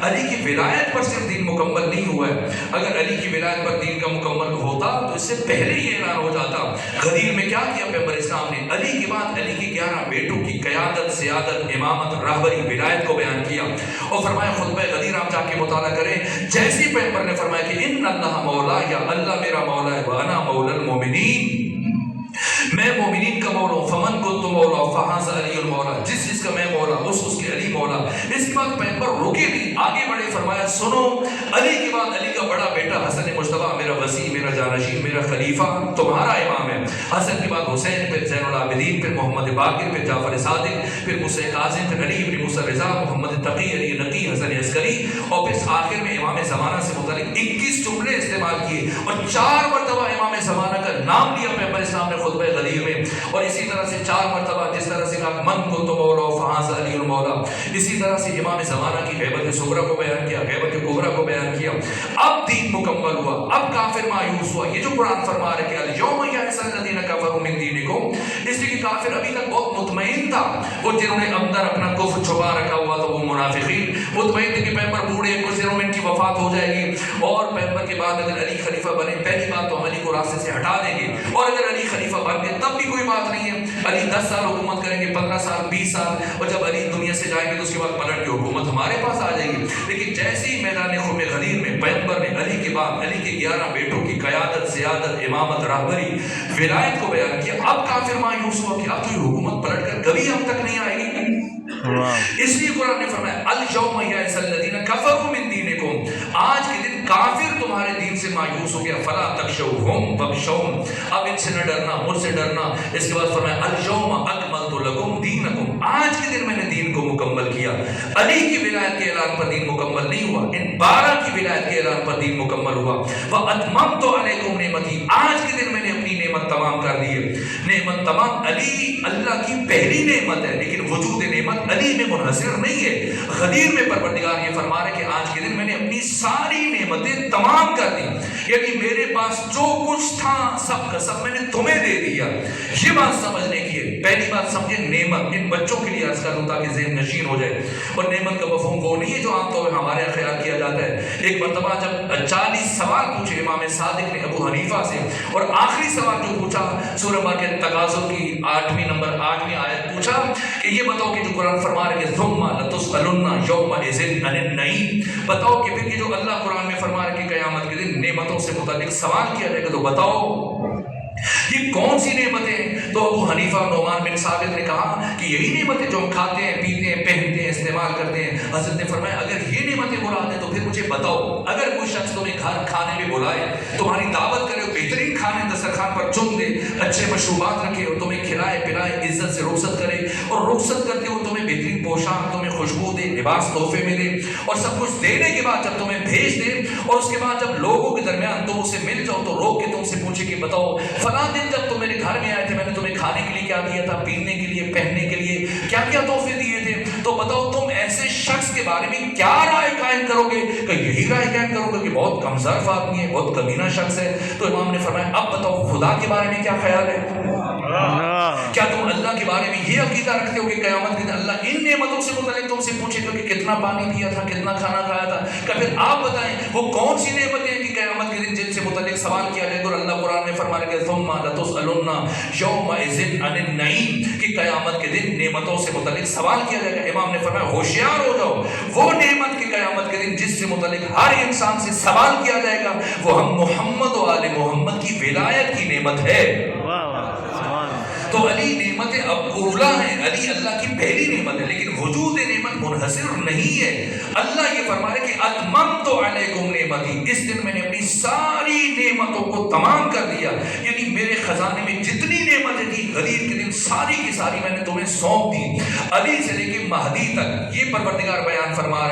علی کی ولایت پر صرف دین مکمل نہیں ہوا ہے، اگر علی کی ولایت پر دین کا مکمل ہوتا تو اس سے پہلے یہ اعلان ہو جاتا۔ غدیر میں کیا کیا پیغمبر اسلام نے؟ علی کے بعد علی کے 11 بیٹوں کی قیادت، سیادت، امامت، رہبری، ولایت کو بیان کیا اور فرمایا خطبہ غدیر آپ جا کے مطالعہ کریں، جیسی پیغمبر نے فرمایا کہ ان اللہ مولا، یا اللہ میرا مولا ہے، وانا مولا المومنین، میں مومنین کا مولا ہوں، فمن کنت مولا فہذا علی المولا، جس کا میں مولا اس کے علی مولا۔ اس کے بعد پیغمبر رکے نہیں، آگے بڑھے، فرمایا سنو، علی کے بعد علی کا بڑا بیٹا حسن مجتبیٰ، میرا وسیع، میرا جانشین، میرا خلیفہ، تمہارا امام ہے۔ حسن کے بعد حسین، پھر زین العابدین، پھر محمد باقر، پھر جعفر صادق، پھر موسیٰ کاظم، پھر علی بن موسیٰ رضا، محمد تقی، علی نقی، حسن عسکری، اور پھر آخر میں امام زمانہ سے متعلق 21 جملے استعمال کیے اور 4 مرتبہ امام زمانہ کا نام لیا پیغمبر اسلام نے خطبہ غدیر میں، اور اسی طرح سے 4 مرتبہ جس طرح سے کہا من کنت مولا فہذا علی المولا، اسی طرح سے امام زمانہ کی غیبت صغریٰ کو بیان کیا، غیبت کبریٰ کو بیان کیا۔ اب دین مکمل ہوا، اب کافر مایوس ہوا۔ یہ جو قرآن فرما رہے کہ الیوم یئس الذین کفروا من دینکم، اس لیے کہ کافر ابھی تک بہت مطمئن تھا، وہ جنہوں نے اندر اپنا کفر چھپا رکھا ہوا تھا، وہ منافقین مطمئن تھے کہ پیغمبر بوڑھے کچھ دنوں میں ان کی وفات ہو جائے گی، اور پیغمبر کے بعد اگر علی خلیفہ بنے پہلی بات تو ہم علی کو راستے سے ہٹا دیں گے، اور اگر علی خلیفہ بن گئے تب بھی کوئی بات نہیں ہے، علی 10 سال حکومت کریں گے، 15 سال، 20 سال، اور جب علی دنیا سے جائیں گے تو اس کے بعد پلٹ کے حکومت ہمارے پاس آ جائے گی۔ لیکن جیسے ہی میدان خم غدیر میں پیغمبر نے علی کے بعد علی کے 11 بیٹوں کی قیادت، سیادت، امامت، رہبری، ولایت کو بیان کیا، اب کافر مایوس ہوا کہ اب تو یہ حکومت پلٹ کر کبھی ہم تک نہیں آئے گی۔ اس لیے قرآن نے فرمایا الیوم یئس الذین کفروا من دینکم، آج کے دن کافر تمہارے دین سے مایوس ہو گیا، فلا تخشوہم واخشون، اب ان سے نہ ڈرنا، مجھ سے ڈرنا۔ اس کے بعد فرمایا الیوم اکملت لکم دینکم، آج کے دن میں نے دین کو مکمل کیا۔ علی کی ولایت کے اعلان پر دین مکمل نہیں ہوا، ان 12 کی ولایت کے اعلان پر دین مکمل ہوا۔ واتممت علیکم نعمتی، آج کے دن میں نے اپنی نعمت تمام کر دی ہے۔ نعمت تمام، علی اللہ کی پہلی نعمت ہے، لیکن وجود نعمت علی میں منحصر نہیں ہے۔ غدیر میں پروردگار یہ فرما رہے کہ آج کے دن میں نے اپنی ساری نعمتیں تمام کر دی، یعنی میرے پاس جو کچھ تھا سب کا سب میں نے تمہیں دے دیا۔ یہ بات سمجھنے کی ہے۔ پہلی بات سمجھے نعمت، ان بچوں کے لیے عرض کر دوں تاکہ ذہن نشین ہو جائے، اور نعمت کا مفہوم وہ نہیں ہے جو عام طور پر ہمارے یہاں خیال کیا جاتا ہے۔ ایک مرتبہ جب 40 سوال پوچھے امام صادق نے ابو حنیفہ سے، اور آخری سوال جو پوچھا سورہ کے تغابن کی 8ویں آیت پوچھا کہ یہ بتاؤ کہ جو قرآن فرما رہے کہ ثم لتسألن یومئذ عن النعیم، بتاؤ کہ پھر یہ جو اللہ قرآن میں فرما رہے کہ قیامت کے دن نعمتوں سے متعلق سوال کیا جائے گا، تو بتاؤ یہ کون سی نعمتیں؟ تو ابو حنیفہ نعمان بن ثابت نے کہا کہ یہی نعمتیں جو ہم کھاتے ہیں، پیتے ہیں، پہنتے ہیں، استعمال کرتے ہیں۔ حضرت نے فرمایا اگر یہ نعمتیں مراد ہیں تو پھر مجھے بتاؤ، اگر کوئی شخص تمہیں گھر کھانے میں بلائے، تمہاری دعوت کرے، بہترین کھانے دسترخوان پر چن دے، اچھے مشروبات رکھے اور تمہیں کھلائے پلائے، عزت سے رخصت کرے، اور رخصت کرتے ہوئے تمہیں بہترین پوشاک، تمہیں خوشبو دے، لباس تحفے میں دے، اور سب کچھ دینے کے بعد جب تمہیں بھیج دے، اور اس کے بعد جب لوگوں کے درمیان تم اسے مل جاؤ تو روک کے تم سے پوچھے کہ بتاؤ فلاں دن جب تم میرے گھر میں آئے تھے میں نے تمہیں کھانے کے لیے کیا دیا تھا، پینے کے لیے، پہننے کے لیے کیا کیا تحفے دیے تھے، تو بتاؤ تم ایسے شخص کے بارے میں کیا رائے قائم کرو گے؟ کہ یہی رائے قائم کرو گے کہ بہت کمزور آدمی ہے، بہت کمینہ شخص ہے۔ تو امام نے فرمایا اب بتاؤ خدا کے بارے میں کیا خیال ہے؟ کیا تم اللہ کے بارے میں یہ عقیدہ رکھتے ہو کہ قیامت کے دن اللہ ان نعمتوں سے متعلق تم سے پوچھے گا کہ کتنا پانی پیا تھا، کتنا کھانا کھایا تھا؟ کہ پھر آپ بتائیں وہ کون سی نعمتیں ہیں کہ قیامت کے دن جن سے متعلق سوال کیا جائے گا؟ اور اللہ قرآن میں فرما رہے کہ ثم لتسألن یومئذ عن النعیم، کہ قیامت کے دن نعمتوں سے متعلق سوال کیا جائے گا۔ امام نے فرمایا ہوشیار ہو جاؤ، وہ نعمت کی قیامت کے دن جس سے متعلق ہر انسان سے سوال کیا جائے گا وہ ہم محمد و آل محمد کی ولایت کی نعمت ہے۔ تو علی نعمت اب اولا ہے، علی اللہ کی پہلی نعمت ہے، لیکن وجود نعمت منحصر نہیں ہے۔ اللہ یہ فرما رہے کہ اتممت علیکم نعمتی، اس دن میں نے اپنی ساری نعمتوں کو تمام کر دیا، یعنی میرے خزانے میں جتنی نعمتیں تھی غدیر کے دن ساری کی ساری میں نے تمہیں سونپ دی، علی سے لے کے مہدی تک۔ یہ پروردگار بیان فرما رہے